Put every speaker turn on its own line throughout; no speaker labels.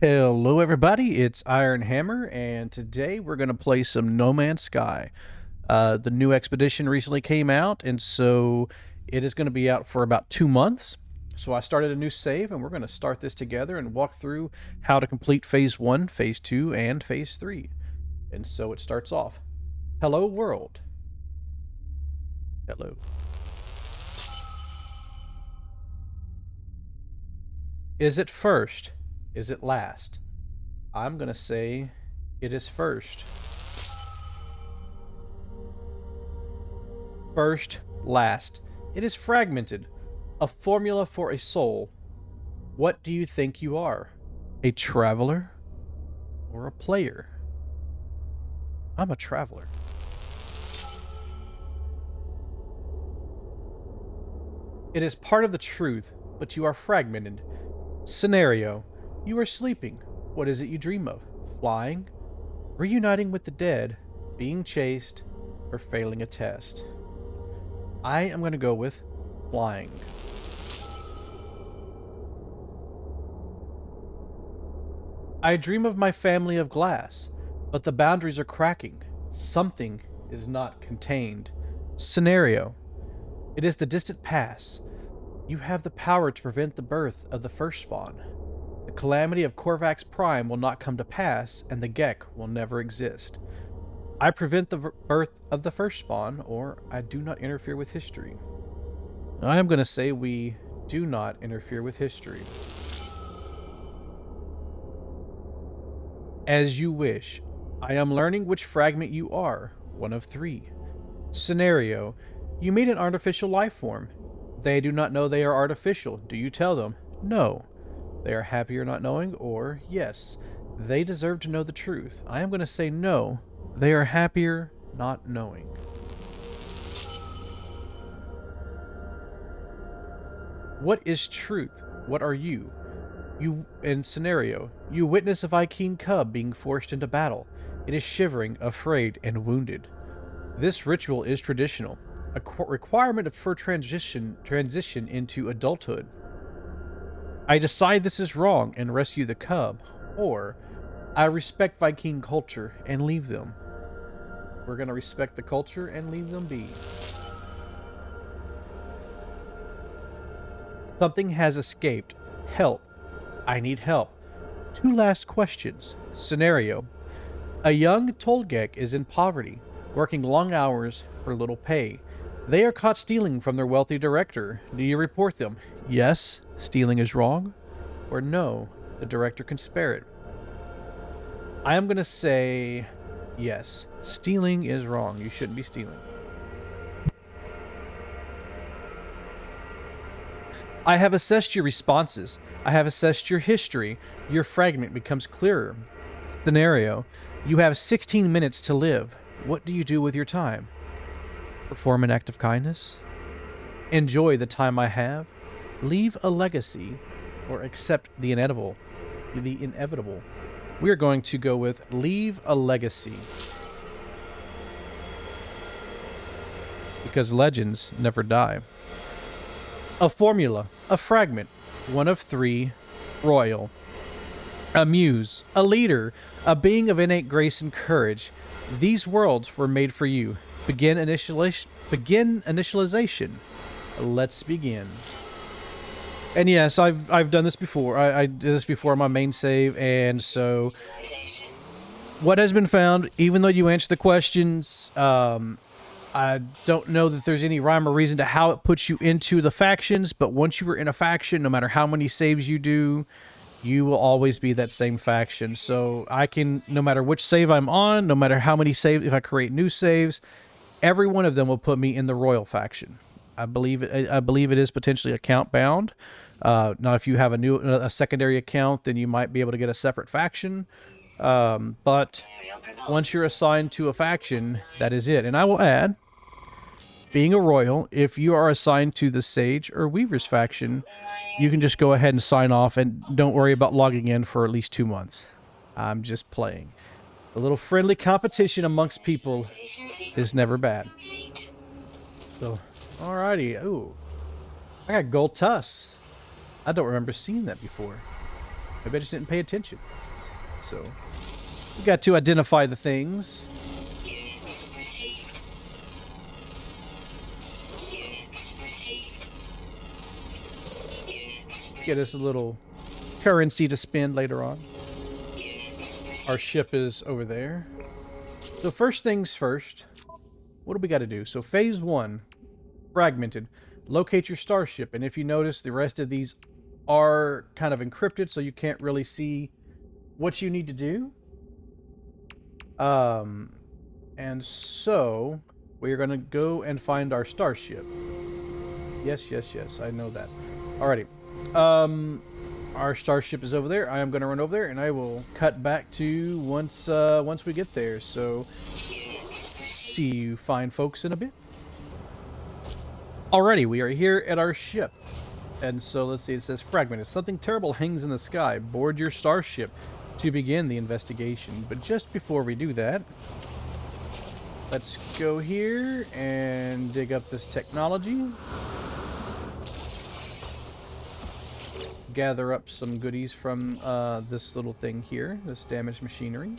Hello, everybody. It's Iron Hammer, and today we're going to play some No Man's Sky. The new expedition recently came out, and so it is going to be out for about 2 months. So I started a new save, and we're going to start this together and walk through how to complete Phase 1, Phase 2, and Phase 3. And so it starts off. Hello, world. Hello. Is it first? Is it last? I'm gonna say it is first. First, last. It is fragmented. A formula for a soul. What do you think you are? A traveler or a player? I'm a traveler. It is part of the truth, but you are fragmented. Scenario. You are sleeping. What is it you dream of? Flying? Reuniting with the dead? Being chased? Or failing a test? I am going to go with flying. I dream of my family of glass, but the boundaries are cracking. Something is not contained. Scenario. It is the distant past. You have the power to prevent the birth of the first spawn. The calamity of Korvax Prime will not come to pass, and the Gek will never exist. I prevent the birth of the first spawn, or I do not interfere with history. I am going to say we do not interfere with history. As you wish. I am learning which fragment you are, one of three. Scenario. You meet an artificial life form. They do not know they are artificial. Do you tell them? No. They are happier not knowing, or yes, they deserve to know the truth. I am going to say no. They are happier not knowing. What is truth? What are you? You, in scenario, you witness a Viking cub being forced into battle. It is shivering, afraid, and wounded. This ritual is traditional, a requirement for transition into adulthood. I decide this is wrong and rescue the cub, or I respect Viking culture and leave them. We're going to respect the culture and leave them be. Something has escaped. Help. I need help. 2 last questions. Scenario. A young Tolgek is in poverty, working long hours for little pay. They are caught stealing from their wealthy director. Do you report them? Yes, stealing is wrong. Or no, the director can spare it. I am going to say yes, stealing is wrong. You shouldn't be stealing. I have assessed your responses. I have assessed your history. Your fragment becomes clearer. Scenario. You have 16 minutes to live. What do you do with your time? Perform an act of kindness? Enjoy the time I have? Leave a legacy? Or accept the inevitable? We are going to go with leave a legacy. Because legends never die. A formula, a fragment, one of three, royal. A muse, a leader, a being of innate grace and courage. These worlds were made for you. Begin initialization. Let's begin. And yes, I've done this before. I did this before on my main save, and so what has been found, even though you answer the questions, I don't know that there's any rhyme or reason to how it puts you into the factions, but once you were in a faction, no matter how many saves you do, you will always be that same faction. So I can, no matter which save I'm on, no matter how many saves, if I create new saves, every one of them will put me in the royal faction. I believe it is potentially account bound. Now, if you have a secondary account, then you might be able to get a separate faction. But once you're assigned to a faction, that is it. And I will add, being a royal, if you are assigned to the Sage or Weaver's faction, you can just go ahead and sign off and don't worry about logging in for at least 2 months. I'm just playing. A little friendly competition amongst people is never bad. So, alrighty. Ooh, I got gold tusks. I don't remember seeing that before. Maybe I just didn't pay attention. So, we got to identify the things. Get us a little currency to spend later on. Our ship is over there. So first things first, what do we got to do? So phase 1, fragmented. Locate your starship, and if you notice, the rest of these are kind of encrypted, so you can't really see what you need to do. And so we're gonna go and find our starship. Yes, I know that. Alrighty. Our starship is over there. I am gonna run over there, and I will cut back to once we get there. So see you fine folks in a bit. Alrighty, we are here at our ship. And so let's see, it says fragmented. Something terrible hangs in the sky. Board your starship to begin the investigation. But just before we do that, let's go here and dig up this technology. Gather up some goodies from this little thing here, this damaged machinery.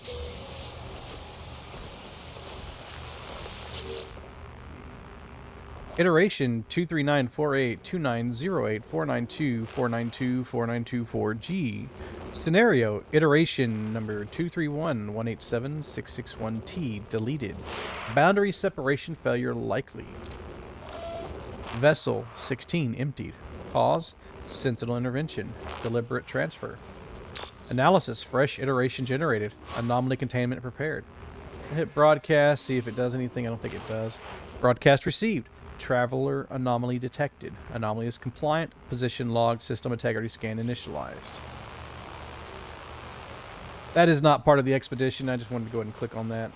Iteration 2394829084924924924G. Scenario iteration number 231187661T deleted. Boundary separation failure likely. Vessel 16 emptied. Cause sentinel intervention. Deliberate transfer. Analysis fresh iteration generated. Anomaly containment prepared. Hit broadcast, see if it does anything. I don't think it does. Broadcast received. Traveler anomaly detected. Anomaly is compliant. Position log. System integrity scan initialized. That is not part of the expedition. I just wanted to go ahead and click on that.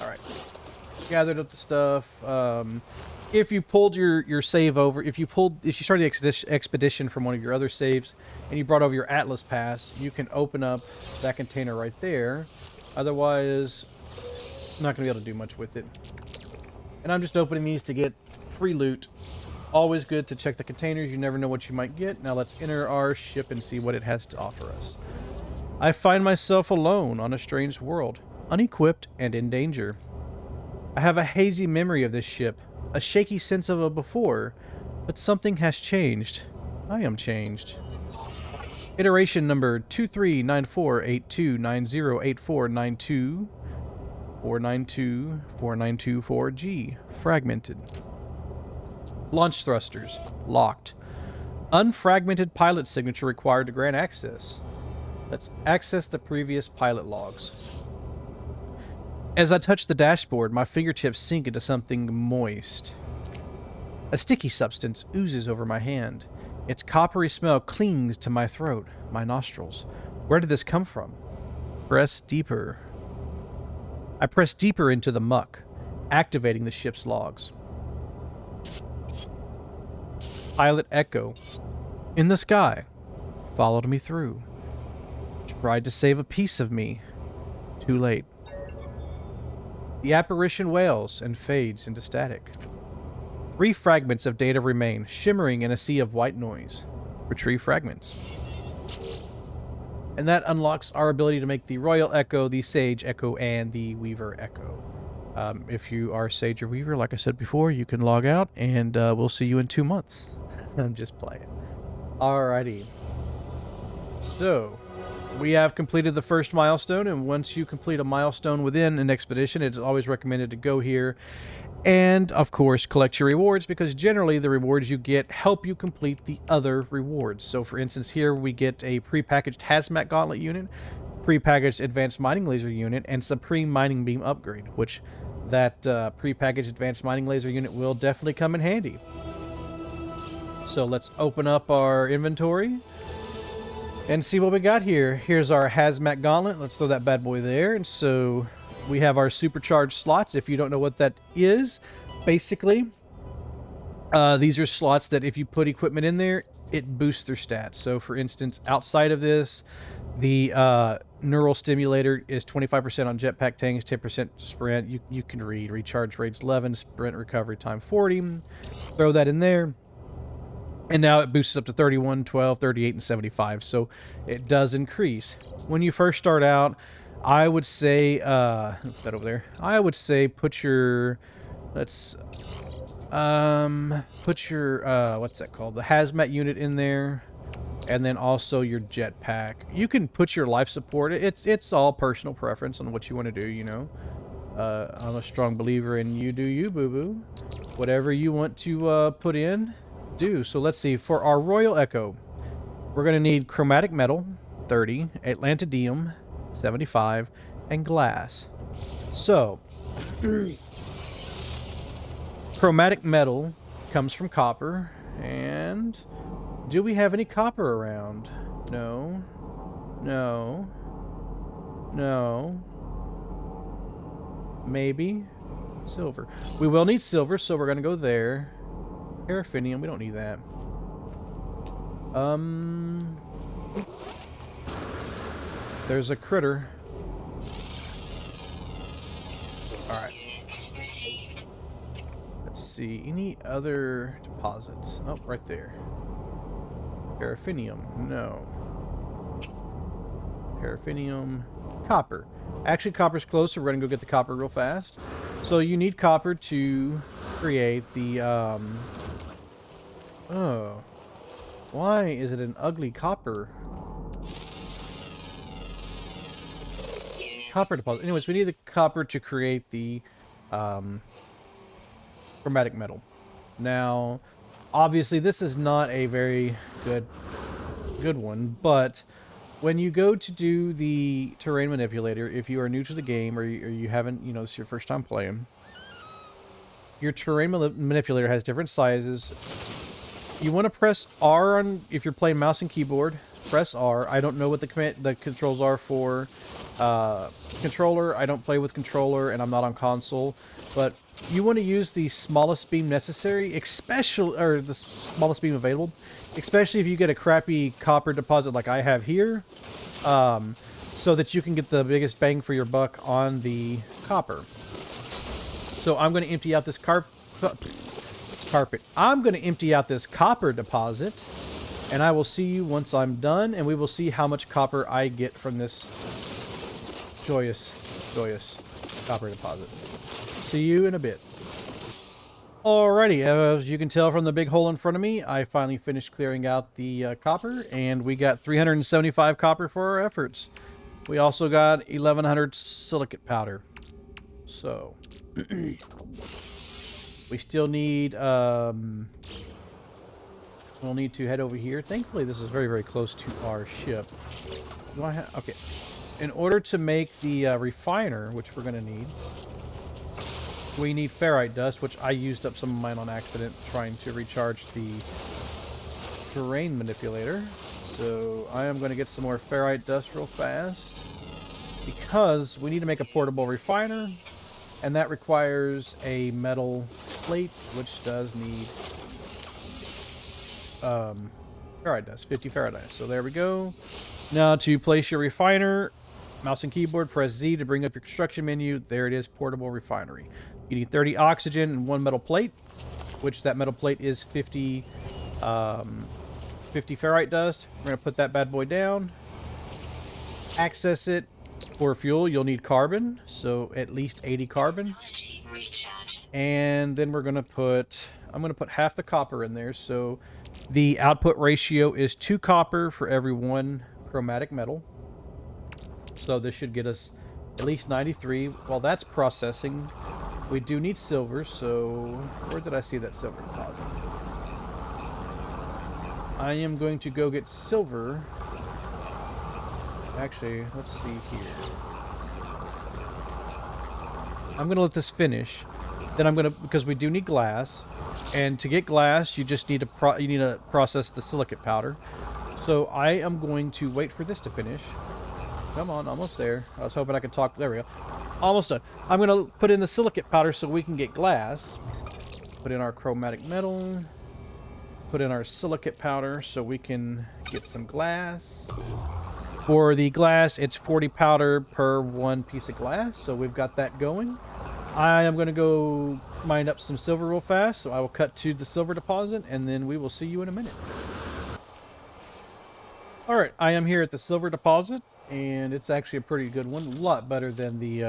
Alright. Gathered up the stuff. If you pulled your save over, if you started the expedition from one of your other saves and you brought over your Atlas pass, you can open up that container right there. Otherwise, I'm not going to be able to do much with it. And I'm just opening these to get free loot. Always good to check the containers. You never know what you might get. Now let's enter our ship and see what it has to offer us. I find myself alone on a strange world, unequipped and in danger. I have a hazy memory of this ship, a shaky sense of a before, but something has changed. I am changed. Iteration number 239482908492. 492492G. Fragmented. Launch thrusters. Locked. Unfragmented pilot signature required to grant access. Let's access the previous pilot logs. As I touch the dashboard, my fingertips sink into something moist. A sticky substance oozes over my hand. Its coppery smell clings to my throat, my nostrils. Where did this come from? Press deeper. I press deeper into the muck, activating the ship's logs. Pilot Echo. In the sky. Followed me through. Tried to save a piece of me. Too late. The apparition wails and fades into static. 3 fragments of data remain, shimmering in a sea of white noise. Retrieve fragments. And that unlocks our ability to make the Royal Echo, the Sage Echo, and the Weaver Echo. If you are Sage or Weaver, like I said before, you can log out, and we'll see you in 2 months. I'm just playing. Alrighty. So, we have completed the first milestone, and once you complete a milestone within an expedition, it's always recommended to go here and, of course, collect your rewards, because generally the rewards you get help you complete the other rewards. So, for instance, here we get a prepackaged Hazmat Gauntlet unit, prepackaged Advanced Mining Laser unit, and Supreme Mining Beam upgrade, which that prepackaged Advanced Mining Laser unit will definitely come in handy. So, let's open up our inventory and see what we got here. Here's our Hazmat Gauntlet. Let's throw that bad boy there. And so we have our supercharged slots. If you don't know what that is, basically, these are slots that if you put equipment in there, it boosts their stats. So for instance, outside of this, the neural stimulator is 25% on jetpack tanks, 10% sprint. You can read. Recharge rates 11, sprint recovery time 40. Throw that in there. And now it boosts up to 31, 12, 38, and 75. So it does increase. When you first start out, I would say, that over there. I would say put your, what's that called? The hazmat unit in there. And then also your jetpack. You can put your life support. It's all personal preference on what you want to do, you know. I'm a strong believer in you do you, boo-boo. Whatever you want to put in, do. So let's see. For our Royal Echo, we're going to need chromatic metal, 30, Atlantidium, 75, and glass. So, chromatic metal comes from copper, and do we have any copper around? No. No. No. Maybe. Silver. We will need silver, so we're going to go there. Paraffinium, we don't need that. There's a critter. Alright. Let's see. Any other deposits? Oh, right there. Paraffinium. No. Paraffinium. Copper. Actually, copper's close, so we're going to go get the copper real fast. So you need copper to create the, oh. Why is it an ugly copper? Copper deposit. Anyways, we need the copper to create the, chromatic metal. Now, obviously, this is not a very good one, but when you go to do the terrain manipulator, if you are new to the game or you haven't, you know, this is your first time playing, your terrain manipulator has different sizes. You want to press R on, if you're playing mouse and keyboard, press R. I don't know what the controls are for controller. I don't play with controller, and I'm not on console, but you want to use the smallest beam necessary, or the smallest beam available, especially if you get a crappy copper deposit like I have here, so that you can get the biggest bang for your buck on the copper. So I'm going to empty out this carpet. I'm going to empty out this copper deposit, and I will see you once I'm done, and we will see how much copper I get from this joyous copper deposit. See you in a bit. Alrighty, as you can tell from the big hole in front of me, I finally finished clearing out the copper, and we got 375 copper for our efforts. We also got 1100 silicate powder. So, we still need, we'll need to head over here. Thankfully, this is very, very close to our ship. Do I have, okay. In order to make the refiner, which we're going to need, we need ferrite dust, which I used up some of mine on accident trying to recharge the terrain manipulator. So I am going to get some more ferrite dust real fast, because we need to make a portable refiner, and that requires a metal plate, which does need ferrite dust, 50 ferrite dust. So there we go. Now to place your refiner, mouse and keyboard, press Z to bring up your construction menu. There it is, portable refinery. You need 30 oxygen and 1 metal plate, which that metal plate is 50 ferrite dust. We're going to put that bad boy down. Access it. For fuel, you'll need carbon, so at least 80 carbon. And then we're going to put, I'm going to put half the copper in there, so the output ratio is 2 copper for every 1 chromatic metal. So this should get us at least 93. While that's processing, we do need silver, so where did I see that silver deposit? I am going to go get silver. Actually, let's see here. I'm going to let this finish. Then I'm going to, because we do need glass, and to get glass, you just need to process the silicate powder. So I am going to wait for this to finish. Come on, almost there. I was hoping I could talk. There we go. Almost done. I'm going to put in the silicate powder so we can get glass. Put in our chromatic metal. Put in our silicate powder so we can get some glass. For the glass, it's 40 powder per 1 piece of glass, so we've got that going. I am going to go mine up some silver real fast, so I will cut to the silver deposit, and then we will see you in a minute. All right, I am here at the silver deposit, and it's actually a pretty good one, a lot better than the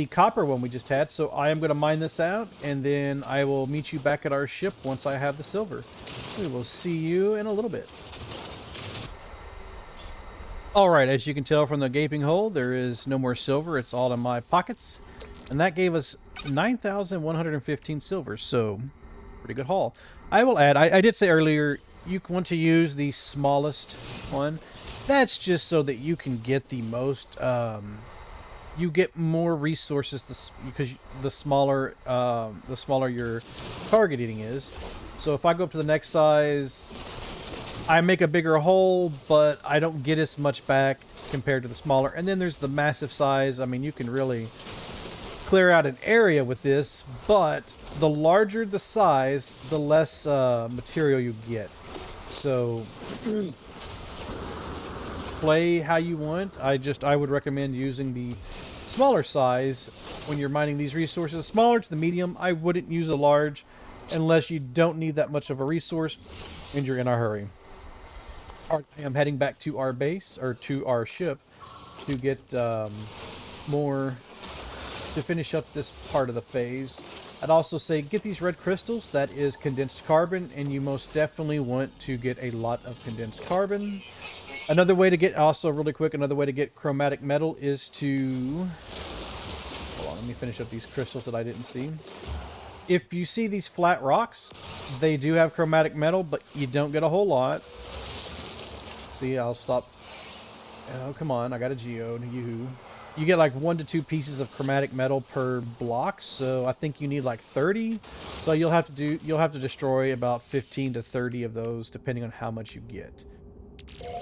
copper one we just had. So I am going to mine this out, and then I will meet you back at our ship once I have the silver. We will see you in a little bit. All right, as you can tell from the gaping hole, there is no more silver. It's all in my pockets, and that gave us 9,115 silver. So pretty good haul. I will add, I did say earlier, you want to use the smallest one. That's just so that you can get the most, you get more resources because the smaller your target eating is. So if I go up to the next size, I make a bigger hole, but I don't get as much back compared to the smaller. And then there's the massive size. I mean, you can really clear out an area with this, but the larger the size, the less material you get. So play how you want. I would recommend using the smaller size when you're mining these resources. Smaller to the medium. I wouldn't use a large unless you don't need that much of a resource and you're in a hurry. I am heading back to our base, or to our ship, to get more, to finish up this part of the phase. I'd also say get these red crystals. That is condensed carbon, and you most definitely want to get a lot of condensed carbon. Another way to get, also really quick, another way to get chromatic metal is to, hold on, let me finish up these crystals that I didn't see. If you see these flat rocks, they do have chromatic metal, but you don't get a whole lot. See, I'll stop. Oh, come on, I got a geode. You get like 1 to 2 pieces of chromatic metal per block, so I think you need like 30. So you'll have to destroy about 15 to 30 of those, depending on how much you get.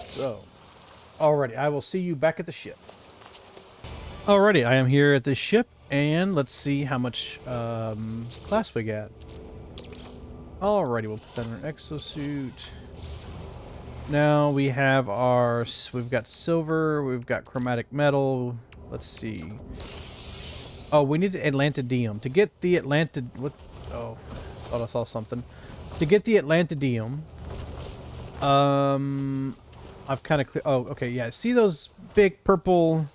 So, alrighty, I will see you back at the ship. Alrighty, I am here at the ship, and let's see how much class we got. Alrighty, we'll put that in our exosuit. Now we have we've got silver, we've got chromatic metal. Let's see. Oh, we need Atlantidium. To get the oh, thought I saw something. To get the Atlantidium, I've kind of, oh, okay, yeah. See those big purple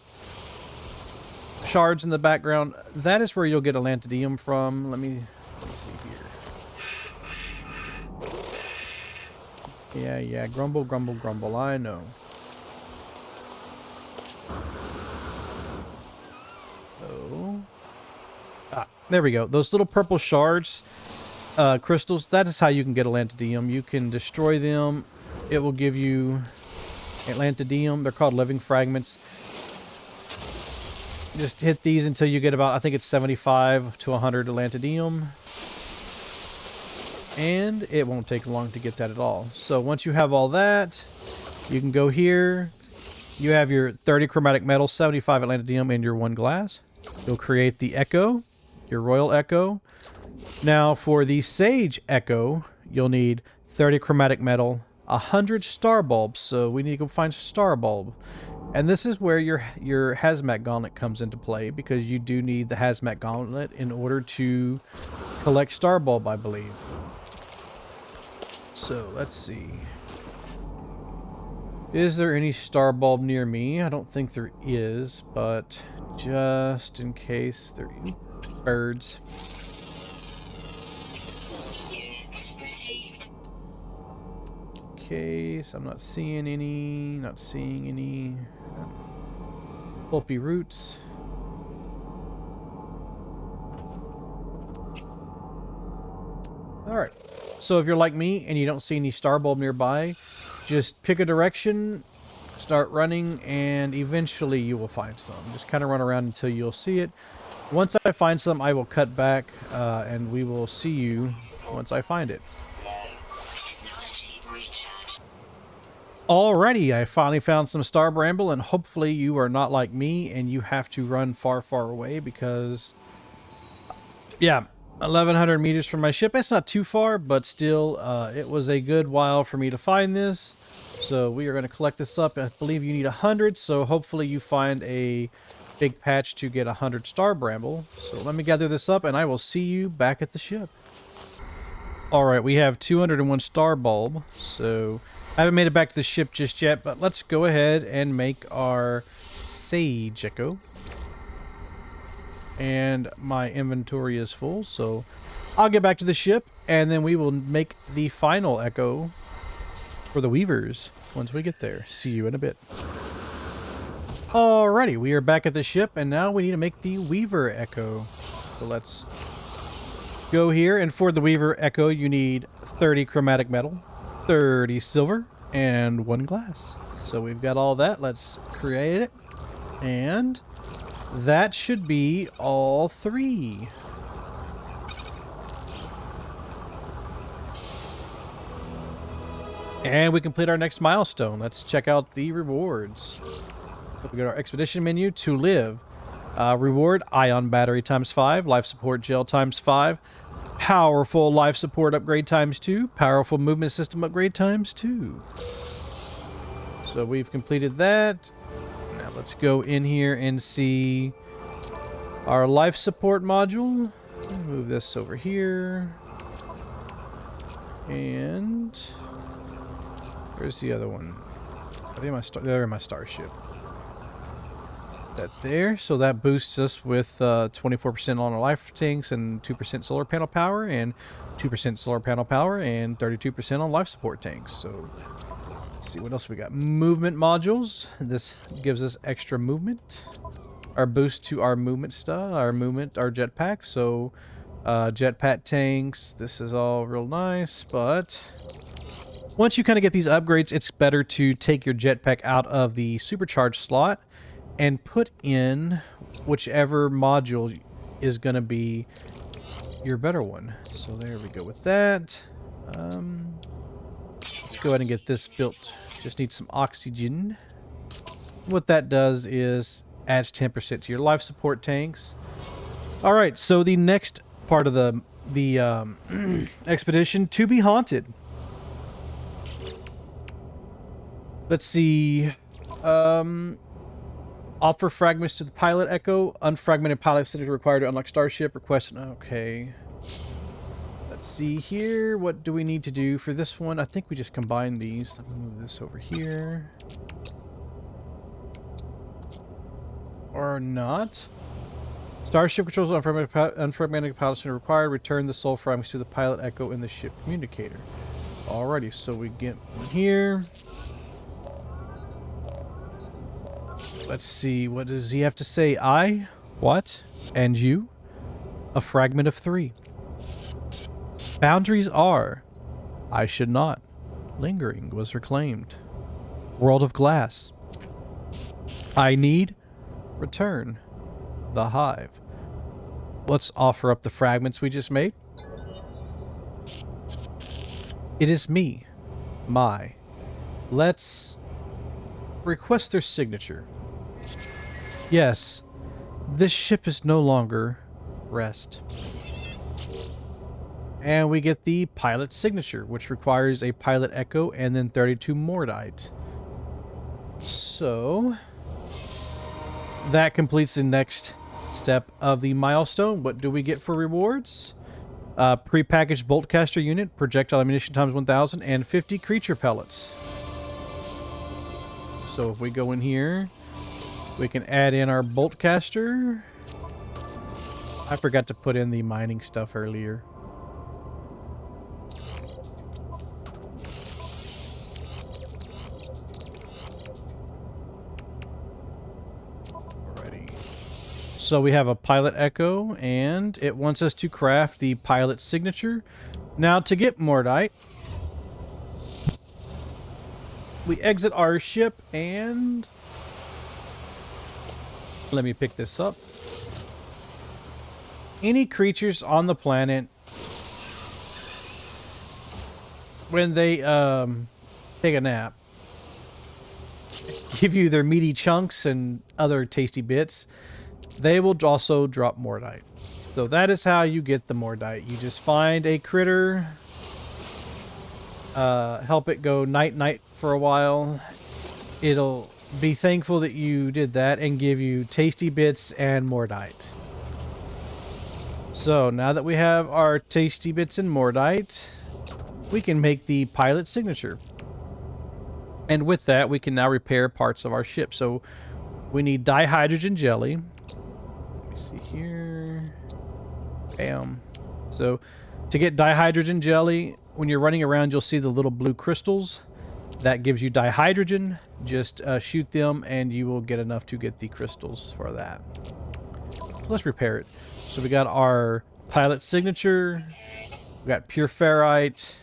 shards in the background? That is where you'll get Atlantidium from. Let me see here. Yeah, grumble, grumble, grumble, I know. Oh. Ah, there we go. Those little purple shards, crystals, that is how you can get Atlantidium. You can destroy them. It will give you Atlantidium. They're called living fragments. Just hit these until you get about, I think it's 75 to 100 Atlantidium. And it won't take long to get that at all. So once you have all that, you can go here. You have your 30 chromatic metal, 75 Atlantidium, and your 1 glass. You'll create the Echo, your Royal Echo. Now for the Sage Echo, you'll need 30 chromatic metal, 100 star bulbs. So we need to go find star bulb. And this is where your hazmat gauntlet comes into play, because you do need the hazmat gauntlet in order to collect star bulb, I believe. So let's see. Is there any star bulb near me? I don't think there is, but just in case there is. Birds. Okay, so I'm not seeing any. Not seeing any. Pulpy roots. Alright. So if you're like me and you don't see any star bulb nearby, just pick a direction, start running, and eventually you will find some. Just kind of run around until you'll see it. Once I find some, I will cut back, and we will see you once I find it. Alrighty, I finally found some star bramble, and hopefully you are not like me and you have to run far, far away, because, yeah, 1,100 meters from my ship. It's not too far, but still, it was a good while for me to find this. So we are going to collect this up. I believe you need 100, so hopefully you find a big patch to get 100 star bramble. So let me gather this up and I will see you back at the ship. Alright, we have 201 star bulb. So I haven't made it back to the ship just yet, but let's go ahead and make our sage echo. And my inventory is full, so I'll get back to the ship and then we will make the final echo for the weavers once we get there. See you in a bit. Alrighty, we are back at the ship and now we need to make the weaver echo. So let's go here, and for the weaver echo you need 30 chromatic metal, 30 silver, and 1 glass. So we've got all that. Let's create it, and that should be all 3. And we complete our next milestone. Let's check out the rewards. So we go to our expedition menu to live. Reward, ion battery times 5, life support gel times 5, powerful life support upgrade times 2, powerful movement system upgrade times 2. So we've completed that. Now let's go in here and see our life support module. Move this over here. And where's the other one? I think they're in my starship. That there, so that boosts us with 24% on our life tanks and 2% solar panel power and 2% solar panel power and 32% on life support tanks. So let's see what else we got. Movement modules. This gives us extra movement. Our boost to our movement stuff, our jetpack. So jetpack tanks. This is all real nice, but once you kind of get these upgrades, it's better to take your jetpack out of the supercharged slot and put in whichever module is going to be your better one. So there we go with that. Let's go ahead and get this built. Just need some oxygen. What that does is adds 10% to your life support tanks. All right, so the next part of the expedition, to be haunted. Let's see. Offer fragments to the pilot echo. Unfragmented pilot signature required to unlock starship. Request. Okay. Let's see here. What do we need to do for this one? I think we just combine these. Let me move this over here. Or not. Starship controls unfragmented pilot signature required. Return the soul fragments to the pilot echo in the ship communicator. Alrighty, so we get one here. Let's see, what does he have to say? I, what, and you? A fragment of 3. Boundaries are, I should not. Lingering was reclaimed. World of glass. I need, return. The hive. Let's offer up the fragments we just made. It is me. My. Let's request their signature. Yes, this ship is no longer rest. And we get the pilot signature, which requires a pilot echo and then 32 mordite. So that completes the next step of the milestone. What do we get for rewards? Pre-packaged bolt caster unit, projectile ammunition times 1000, and 50 creature pellets. So if we go in here, we can add in our bolt caster. I forgot to put in the mining stuff earlier. Alrighty. So we have a pilot echo, and it wants us to craft the pilot signature. Now to get mordite, we exit our ship and let me pick this up. Any creatures on the planet, when they take a nap, give you their meaty chunks and other tasty bits, they will also drop mordite. So that is how you get the mordite. You just find a critter, help it go night-night for a while. It'll be thankful that you did that and give you tasty bits and mordite. So now that we have our tasty bits and mordite, we can make the pilot signature. And with that, we can now repair parts of our ship. So we need dihydrogen jelly. Let me see here. Bam. So to get dihydrogen jelly, when you're running around, you'll see the little blue crystals. That gives you dihydrogen. Just shoot them and you will get enough to get the crystals for that. Let's repair it. So we got our pilot signature. We got pure ferrite.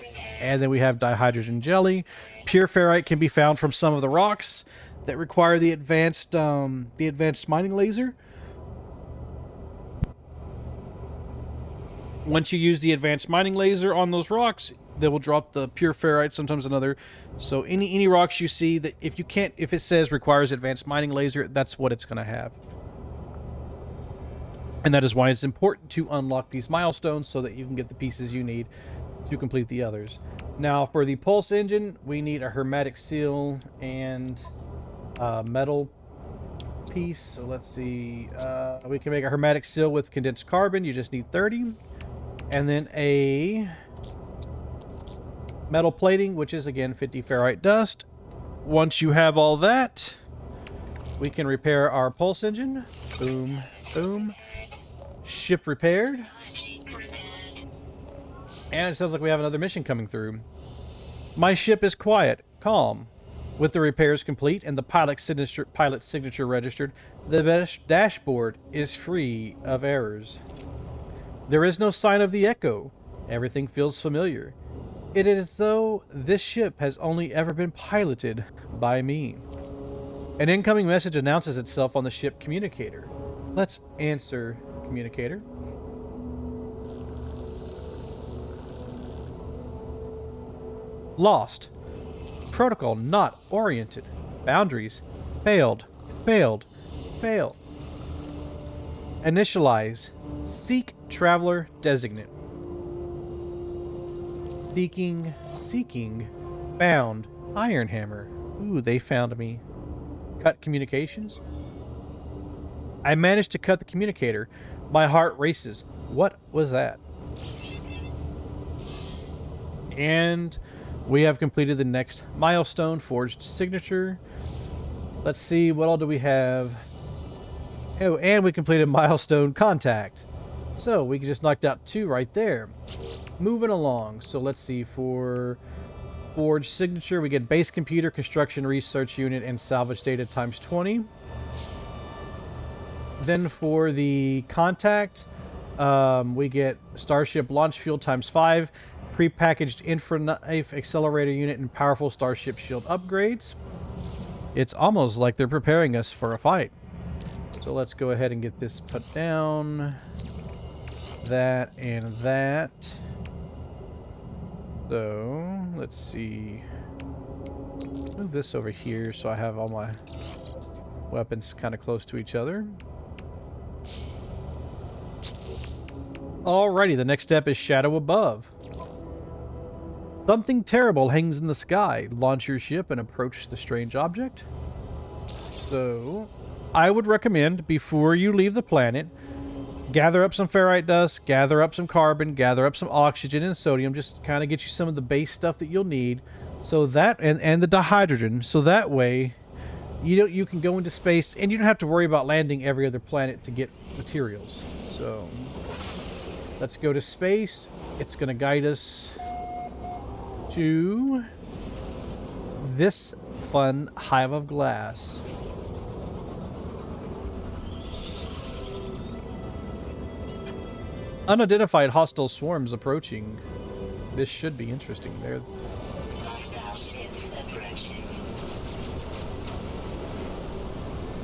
And then we have dihydrogen jelly. Pure ferrite can be found from some of the rocks that require the advanced mining laser. Once you use the advanced mining laser on those rocks, they will drop the pure ferrite, sometimes another. So any rocks you see that if it says requires advanced mining laser, that's what it's going to have. And that is why it's important to unlock these milestones so that you can get the pieces you need to complete the others. Now for the pulse engine, we need a hermetic seal and a metal piece. So let's see, we can make a hermetic seal with condensed carbon. You just need 30. And then a metal plating, which is again 50 ferrite dust. Once you have all that, we can repair our pulse engine. Boom, boom. Ship repaired. And it sounds like we have another mission coming through. My ship is quiet, calm. With the repairs complete and the pilot signature registered, the dashboard is free of errors. There is no sign of the echo. Everything feels familiar. It is as though this ship has only ever been piloted by me. An incoming message announces itself on the ship communicator. Let's answer communicator. Lost. Protocol not oriented. Boundaries. Failed. Failed. Fail. Initialize. Seek traveler designate. Seeking. Seeking. Found. Iron hammer. Ooh, they found me. Cut communications. I managed to cut the communicator. My heart races. What was that? And we have completed the next milestone, forged signature. Let's see, what all do we have? Oh, and we completed milestone contact. So we just knocked out 2 right there. Moving along. So let's see, for forged signature, we get base computer, construction research unit, and salvage data times 20. Then for the contact, we get starship launch fuel times 5. Pre-packaged infra-knife accelerator unit and powerful starship shield upgrades. It's almost like they're preparing us for a fight. So let's go ahead and get this put down. That and that. So let's see. Move this over here so I have all my weapons kind of close to each other. Alrighty, the next step is shadow above. Something terrible hangs in the sky. Launch your ship and approach the strange object. So, I would recommend, before you leave the planet, gather up some ferrite dust, gather up some carbon, gather up some oxygen and sodium, just kind of get you some of the base stuff that you'll need. So that, and the dihydrogen, so that way, you can go into space and you don't have to worry about landing every other planet to get materials. So, let's go to space. It's going to guide us to this fun hive of glass. Unidentified hostile swarms approaching. This should be interesting. There.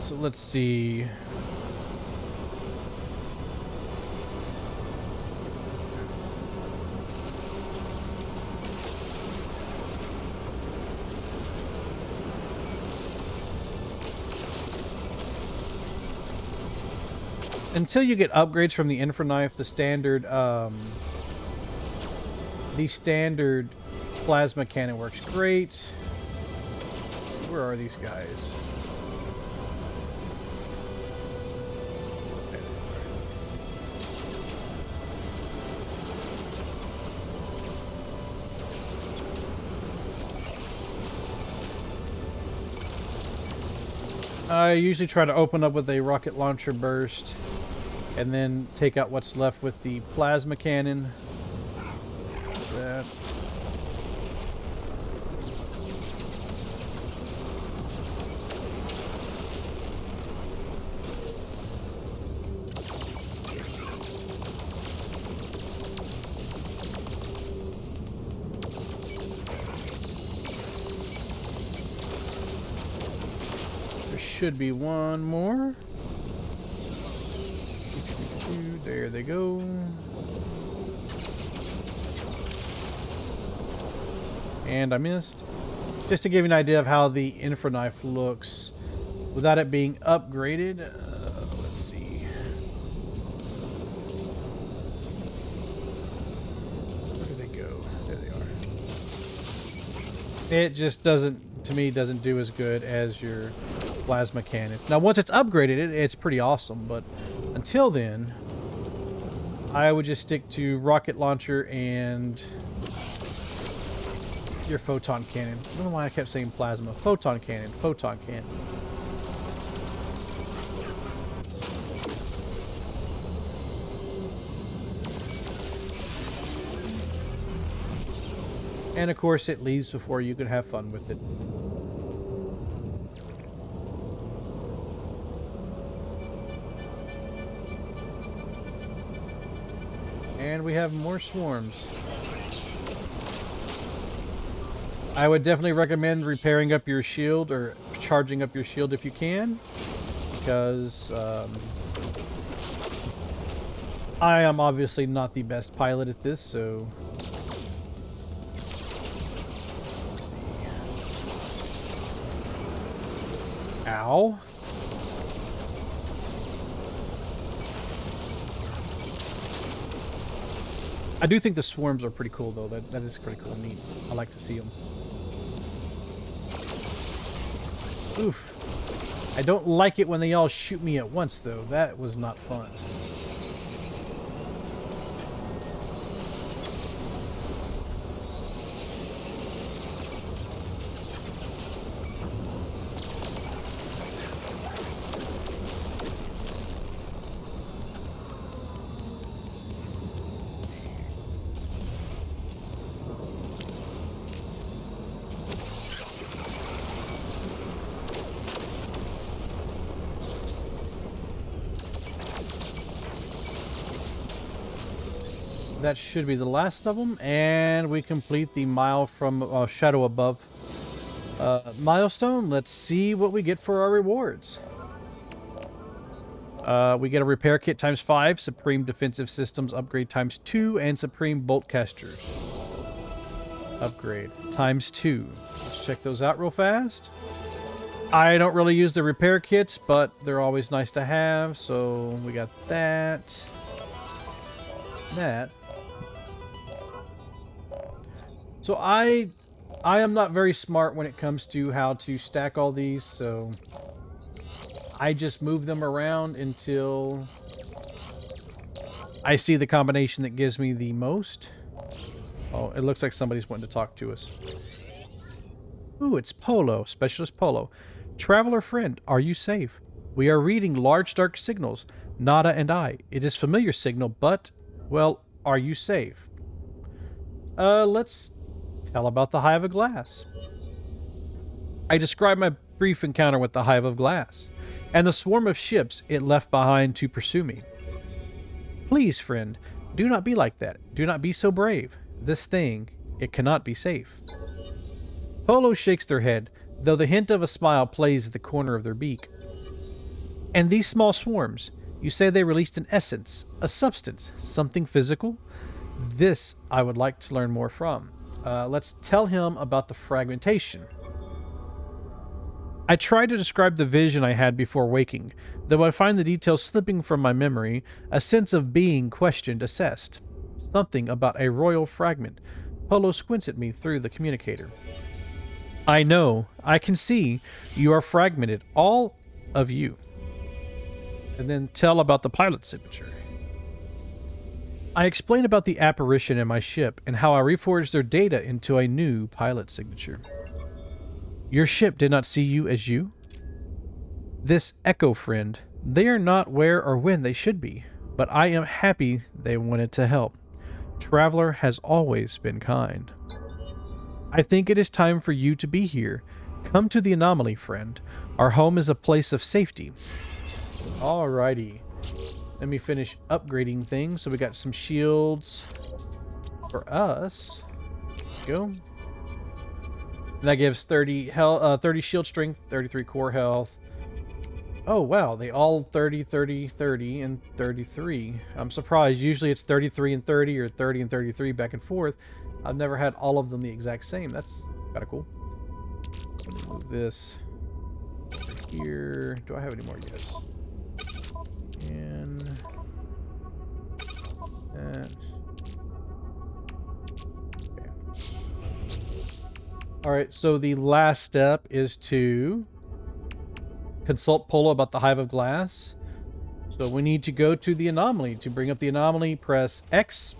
So let's see. Until you get upgrades from the infra-knife, the standard plasma cannon works great. Where are these guys? I usually try to open up with a rocket launcher burst and then take out what's left with the plasma cannon. That. Should be one more. There they go. And I missed. Just to give you an idea of how the infra knife looks without it being upgraded. Let's see. Where do they go? There they are. It just doesn't, to me, doesn't do as good as your plasma cannon. Now once it's upgraded, it's pretty awesome, but until then I would just stick to rocket launcher and your photon cannon. I don't know why I kept saying plasma. Photon cannon. And of course it leaves before you can have fun with it. And we have more swarms. I would definitely recommend repairing up your shield or charging up your shield if you can, because I am obviously not the best pilot at this, so let's see. Ow. I do think the swarms are pretty cool, though. That is pretty cool and neat. I like to see them. Oof. I don't like it when they all shoot me at once, though. That was not fun. That should be the last of them, and we complete the mile from Shadow Above milestone. Let's see what we get for our rewards. We get a repair kit ×5, Supreme Defensive Systems upgrade ×2, and Supreme Bolt Casters upgrade ×2. Let's check those out real fast. I don't really use the repair kits, but they're always nice to have. So we got that. So I am not very smart when it comes to how to stack all these, so I just move them around until I see the combination that gives me the most. Oh, it looks like somebody's wanting to talk to us. Ooh, it's Polo, Specialist Polo. Traveler friend, are you safe? We are reading large dark signals, Nada and I. It is familiar signal, but, well, are you safe? Let's tell about the Hive of Glass. I describe my brief encounter with the Hive of Glass, and the swarm of ships it left behind to pursue me. Please, friend, do not be like that. Do not be so brave. This thing, it cannot be safe. Polo shakes their head, though the hint of a smile plays at the corner of their beak. And these small swarms, you say they released an essence, a substance, something physical? This I would like to learn more from. Let's tell him about the fragmentation. I try to describe the vision I had before waking, though I find the details slipping from my memory, a sense of being questioned, assessed. Something about a royal fragment. Polo squints at me through the communicator. I know, I can see, you are fragmented, all of you. And then tell about the pilot signature. I explain about the apparition in my ship and how I reforged their data into a new pilot signature. Your ship did not see you as you? This Echo friend, they are not where or when they should be, but I am happy they wanted to help. Traveler has always been kind. I think it is time for you to be here. Come to the anomaly, friend. Our home is a place of safety. Alrighty. Let me finish upgrading things. So we got some shields for us. Go. That gives 30 shield strength, 33 core health. Oh wow, they all 30, 30, 30, and 33. I'm surprised. Usually it's 33 and 30 or 30 and 33 back and forth. I've never had all of them the exact same. That's kind of cool. Let me move this over here. Do I have any more? Yes. And that. Okay. Alright, so the last step is to consult Polo about the Hive of Glass. So we need to go to the anomaly. To bring up the anomaly, press X.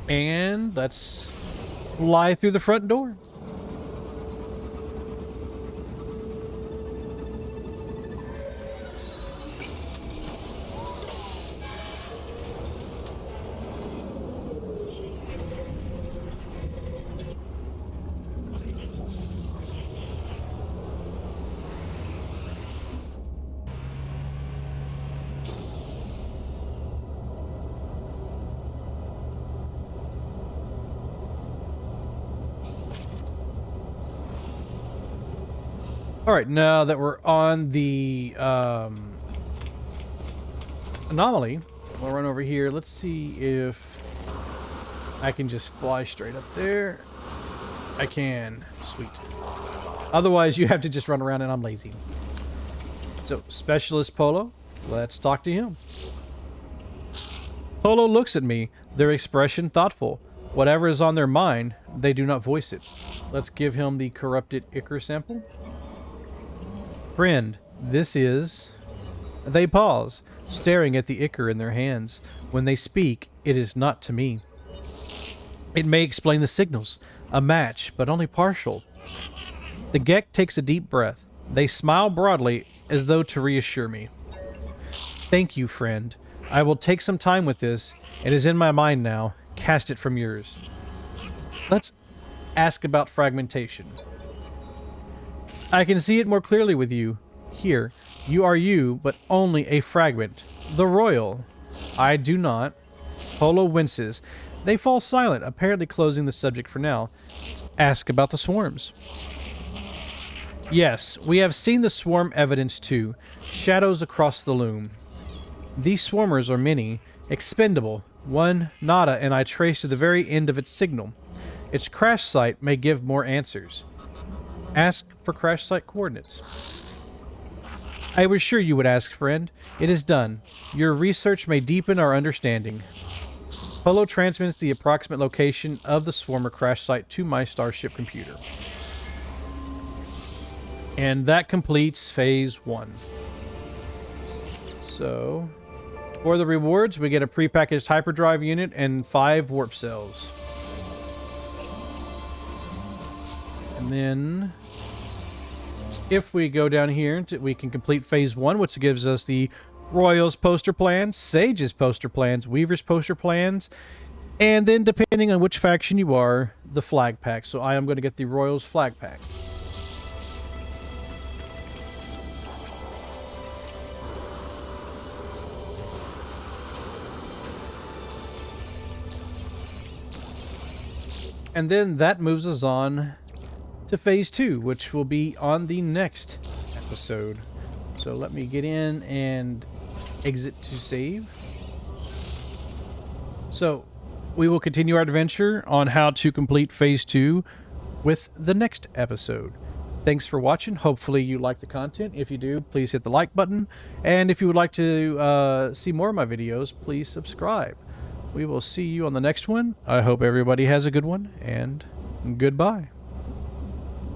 And let's fly through the front door. All right, now that we're on the anomaly, we'll run over here. Let's see if I can just fly straight up there. I can. Sweet. Otherwise, you have to just run around, and I'm lazy. So, Specialist Polo, let's talk to him. Polo looks at me, their expression thoughtful. Whatever is on their mind, they do not voice it. Let's give him the corrupted ichor sample. Friend, this is... They pause, staring at the ichor in their hands. When they speak, it is not to me. It may explain the signals. A match, but only partial. The Gek takes a deep breath. They smile broadly, as though to reassure me. Thank you, friend. I will take some time with this. It is in my mind now. Cast it from yours. Let's ask about fragmentation. I can see it more clearly with you. Here, you are you, but only a fragment. The royal. I do not. Polo winces. They fall silent, apparently closing the subject for now. Let's ask about the swarms. Yes, we have seen the swarm evidence too. Shadows across the loom. These swarmers are many, expendable. One, Nada, and I trace to the very end of its signal. Its crash site may give more answers. Ask for crash site coordinates. I was sure you would ask, friend. It is done. Your research may deepen our understanding. Polo transmits the approximate location of the swarmer crash site to my starship computer. And that completes phase 1. So, for the rewards, we get a prepackaged hyperdrive unit and 5 warp cells. And then, if we go down here, we can complete phase 1, which gives us the Royals poster plans, Sage's poster plans, Weaver's poster plans, and then depending on which faction you are, the flag pack. So I am going to get the Royals flag pack. And then that moves us on to phase 2, which will be on the next episode. So let me get in and exit to save. So we will continue our adventure on how to complete phase 2 with the next episode. Thanks for watching. Hopefully you like the content. If you do, please hit the like button. And if you would like to see more of my videos, please subscribe. We will see you on the next one. I hope everybody has a good one, and goodbye.